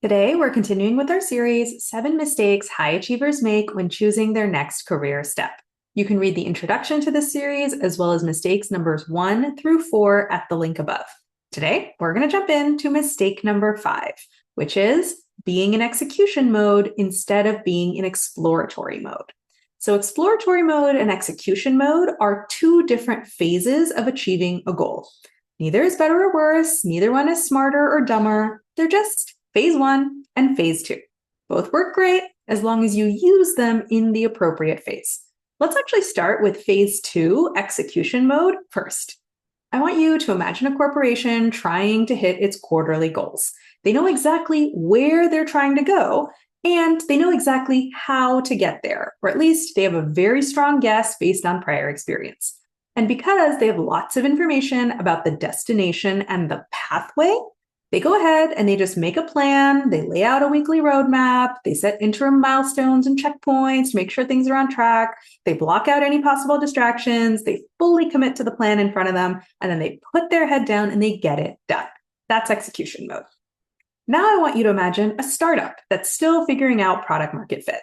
Today, we're continuing with our series, 7 Mistakes High Achievers Make When Choosing Their Next Career Step. You can read the introduction to this series as well as mistakes numbers 1 through 4 at the link above. Today, we're going to jump into mistake number 5, which is being in execution mode instead of being in exploratory mode. So exploratory mode and execution mode are two different phases of achieving a goal. Neither is better or worse, neither one is smarter or dumber. They're just phase 1 and phase 2. Both work great as long as you use them in the appropriate phase. Let's actually start with phase 2, execution mode, first. I want you to imagine a corporation trying to hit its quarterly goals. They know exactly where they're trying to go, and they know exactly how to get there, or at least they have a very strong guess based on prior experience. And because they have lots of information about the destination and the pathway, they go ahead and they just make a plan, they lay out a weekly roadmap, they set interim milestones and checkpoints to make sure things are on track, they block out any possible distractions, they fully commit to the plan in front of them, and then they put their head down and they get it done. That's execution mode. Now I want you to imagine a startup that's still figuring out product market fit.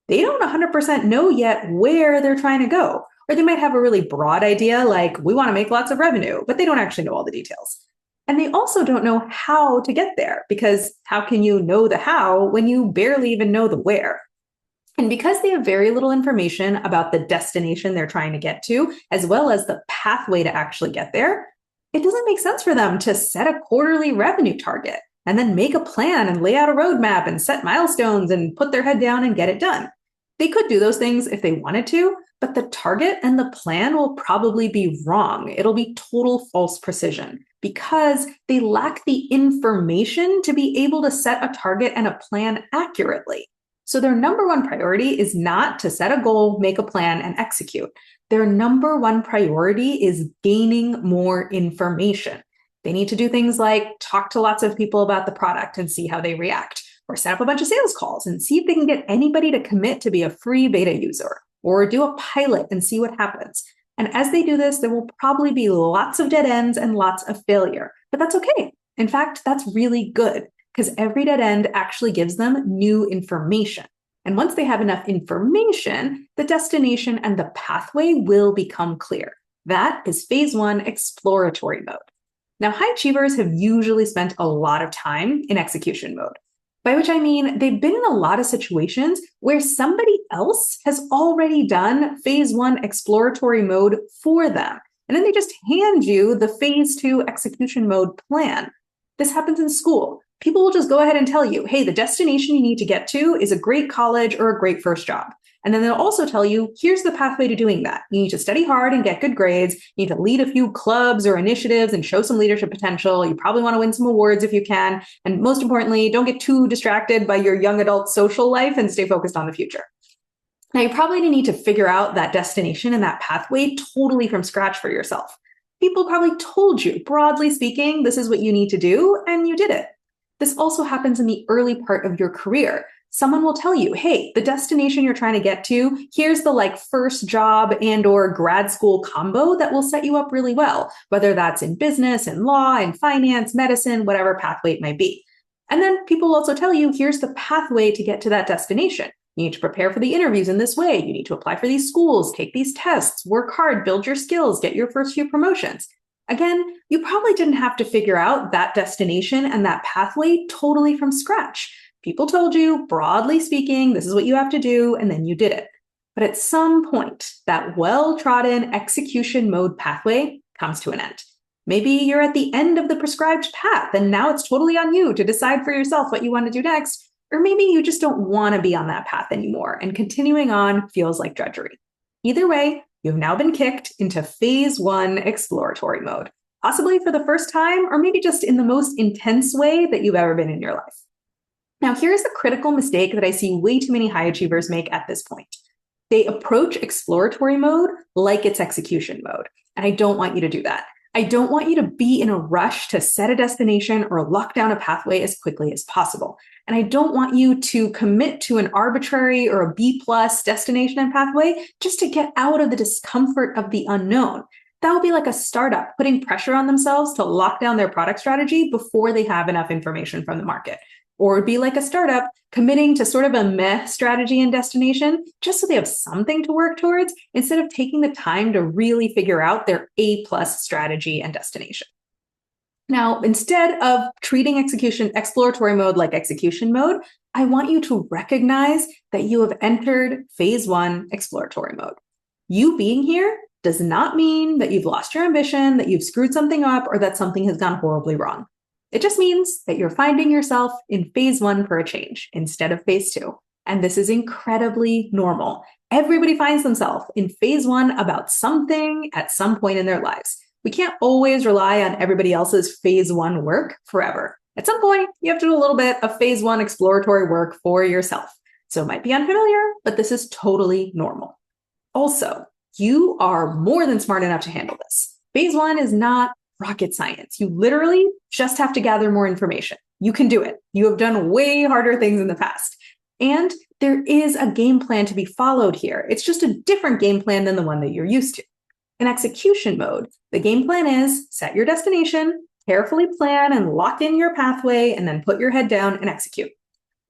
They don't 100% know yet where they're trying to go, or they might have a really broad idea like, we want to make lots of revenue, but they don't actually know all the details. And they also don't know how to get there, because how can you know the how when you barely even know the where? And because they have very little information about the destination they're trying to get to, as well as the pathway to actually get there, it doesn't make sense for them to set a quarterly revenue target and then make a plan and lay out a roadmap and set milestones and put their head down and get it done. They could do those things if they wanted to, but the target and the plan will probably be wrong. It'll be total false precision because they lack the information to be able to set a target and a plan accurately. So their number one priority is not to set a goal, make a plan, and execute. Their number one priority is gaining more information. They need to do things like talk to lots of people about the product and see how they react, or set up a bunch of sales calls and see if they can get anybody to commit to be a free beta user, or do a pilot and see what happens. And as they do this, there will probably be lots of dead ends and lots of failure, but that's okay. In fact, that's really good because every dead end actually gives them new information. And once they have enough information, the destination and the pathway will become clear. That is phase 1, exploratory mode. Now, high achievers have usually spent a lot of time in execution mode, by which I mean they've been in a lot of situations where somebody else has already done phase 1 exploratory mode for them. And then they just hand you the phase 2 execution mode plan. This happens in school. People will just go ahead and tell you, hey, the destination you need to get to is a great college or a great first job. And then they'll also tell you, here's the pathway to doing that. You need to study hard and get good grades. You need to lead a few clubs or initiatives and show some leadership potential. You probably want to win some awards if you can. And most importantly, don't get too distracted by your young adult social life and stay focused on the future. Now, you probably need to figure out that destination and that pathway totally from scratch for yourself. People probably told you, broadly speaking, this is what you need to do, and you did it. This also happens in the early part of your career. Someone will tell you, hey, the destination you're trying to get to, here's the first job and or grad school combo that will set you up really well, whether that's in business, in law, in finance, medicine, whatever pathway it might be. And then people will also tell you, here's the pathway to get to that destination. You need to prepare for the interviews in this way. You need to apply for these schools, take these tests, work hard, build your skills, get your first few promotions. Again, you probably didn't have to figure out that destination and that pathway totally from scratch. People told you, broadly speaking, this is what you have to do, and then you did it. But at some point, that well-trodden execution mode pathway comes to an end. Maybe you're at the end of the prescribed path, and now it's totally on you to decide for yourself what you want to do next. Or maybe you just don't want to be on that path anymore, and continuing on feels like drudgery. Either way, you've now been kicked into phase 1 exploratory mode, possibly for the first time, or maybe just in the most intense way that you've ever been in your life. Now, here's the critical mistake that I see way too many high achievers make at this point. They approach exploratory mode like it's execution mode, and I don't want you to do that. I don't want you to be in a rush to set a destination or lock down a pathway as quickly as possible. And I don't want you to commit to an arbitrary or a B+ destination and pathway just to get out of the discomfort of the unknown. That would be like a startup putting pressure on themselves to lock down their product strategy before they have enough information from the market. Or it'd be like a startup committing to sort of a meh strategy and destination just so they have something to work towards instead of taking the time to really figure out their A-plus strategy and destination. Now, instead of treating exploratory mode like execution mode, I want you to recognize that you have entered phase 1 exploratory mode. You being here does not mean that you've lost your ambition, that you've screwed something up, or that something has gone horribly wrong. It just means that you're finding yourself in phase 1 for a change instead of phase 2. And this is incredibly normal. Everybody finds themselves in phase 1 about something at some point in their lives. We can't always rely on everybody else's phase 1 work forever. At some point, you have to do a little bit of phase 1 exploratory work for yourself. So it might be unfamiliar, but this is totally normal. Also, you are more than smart enough to handle this. Phase 1 is not rocket science. You literally just have to gather more information. You can do it. You have done way harder things in the past. And there is a game plan to be followed here. It's just a different game plan than the one that you're used to. In execution mode, the game plan is set your destination, carefully plan and lock in your pathway, and then put your head down and execute.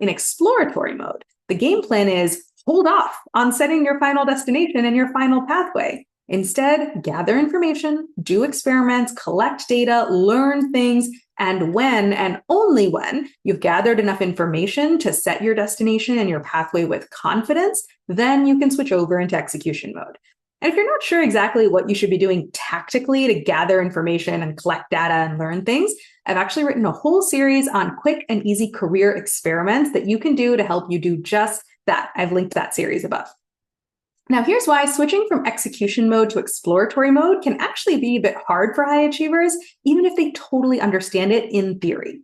In exploratory mode, the game plan is hold off on setting your final destination and your final pathway. Instead, gather information, do experiments, collect data, learn things, and when and only when you've gathered enough information to set your destination and your pathway with confidence, then you can switch over into execution mode. And if you're not sure exactly what you should be doing tactically to gather information and collect data and learn things, I've actually written a whole series on quick and easy career experiments that you can do to help you do just that. I've linked that series above. Now, here's why switching from execution mode to exploratory mode can actually be a bit hard for high achievers, even if they totally understand it in theory.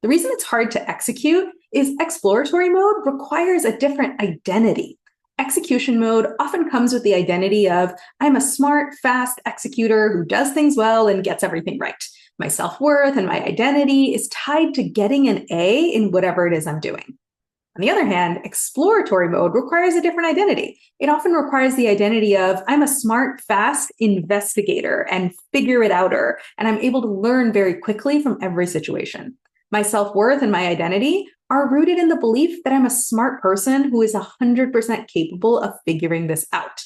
The reason it's hard to execute is exploratory mode requires a different identity. Execution mode often comes with the identity of, I'm a smart, fast executor who does things well and gets everything right. My self-worth and my identity is tied to getting an A in whatever it is I'm doing. On the other hand, exploratory mode requires a different identity. It often requires the identity of, I'm a smart, fast investigator and figure it outer, and I'm able to learn very quickly from every situation. My self-worth and my identity are rooted in the belief that I'm a smart person who is 100% capable of figuring this out.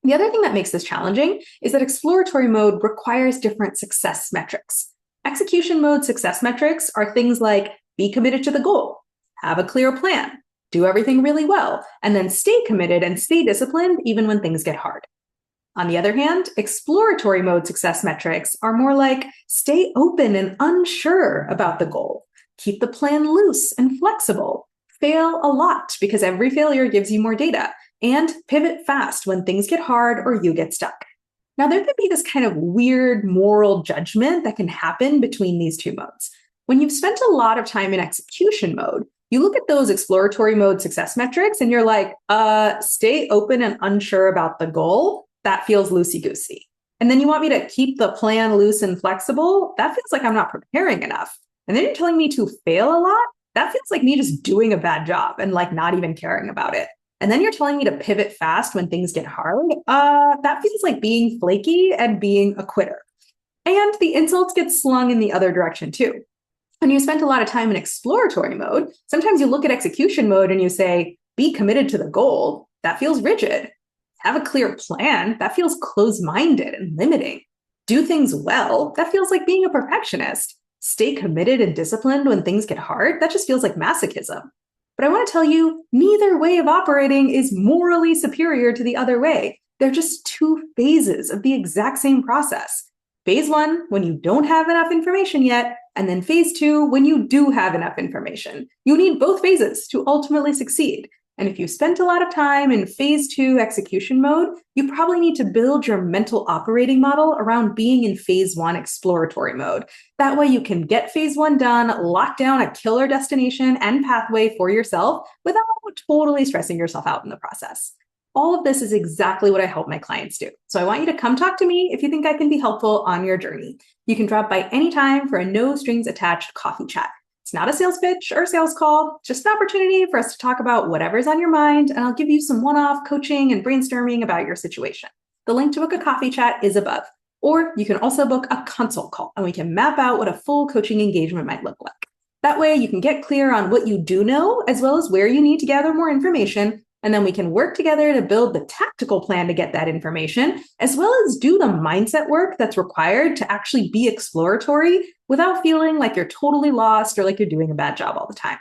The other thing that makes this challenging is that exploratory mode requires different success metrics. Execution mode success metrics are things like be committed to the goal, have a clear plan, do everything really well, and then stay committed and stay disciplined even when things get hard. On the other hand, exploratory mode success metrics are more like stay open and unsure about the goal, keep the plan loose and flexible, fail a lot because every failure gives you more data, and pivot fast when things get hard or you get stuck. Now, there could be this kind of weird moral judgment that can happen between these two modes. When you've spent a lot of time in execution mode, you look at those exploratory mode success metrics and you're like, stay open and unsure about the goal. That feels loosey-goosey. And then you want me to keep the plan loose and flexible? That feels like I'm not preparing enough. And then you're telling me to fail a lot? That feels like me just doing a bad job and like not even caring about it. And then you're telling me to pivot fast when things get hard? That feels like being flaky and being a quitter. And the insults get slung in the other direction too. When you spent a lot of time in exploratory mode, sometimes you look at execution mode and you say, be committed to the goal. That feels rigid. Have a clear plan. That feels closed-minded and limiting. Do things well. That feels like being a perfectionist. Stay committed and disciplined when things get hard. That just feels like masochism. But I want to tell you, neither way of operating is morally superior to the other way. They're just two phases of the exact same process. Phase 1, when you don't have enough information yet, and then phase 2, when you do have enough information. You need both phases to ultimately succeed. And if you spent a lot of time in phase 2 execution mode, you probably need to build your mental operating model around being in phase 1 exploratory mode. That way you can get phase 1 done, lock down a killer destination and pathway for yourself without totally stressing yourself out in the process. All of this is exactly what I help my clients do. So I want you to come talk to me if you think I can be helpful on your journey. You can drop by anytime for a no strings attached coffee chat. It's not a sales pitch or sales call, just an opportunity for us to talk about whatever's on your mind, and I'll give you some one-off coaching and brainstorming about your situation. The link to book a coffee chat is above. Or you can also book a consult call, and we can map out what a full coaching engagement might look like. That way you can get clear on what you do know, as well as where you need to gather more information, and then we can work together to build the tactical plan to get that information, as well as do the mindset work that's required to actually be exploratory without feeling like you're totally lost or like you're doing a bad job all the time.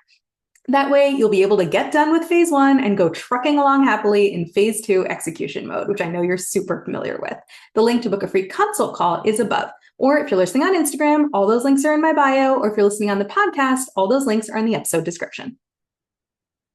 That way, you'll be able to get done with phase 1 and go trucking along happily in phase 2 execution mode, which I know you're super familiar with. The link to book a free consult call is above. Or if you're listening on Instagram, all those links are in my bio. Or if you're listening on the podcast, all those links are in the episode description.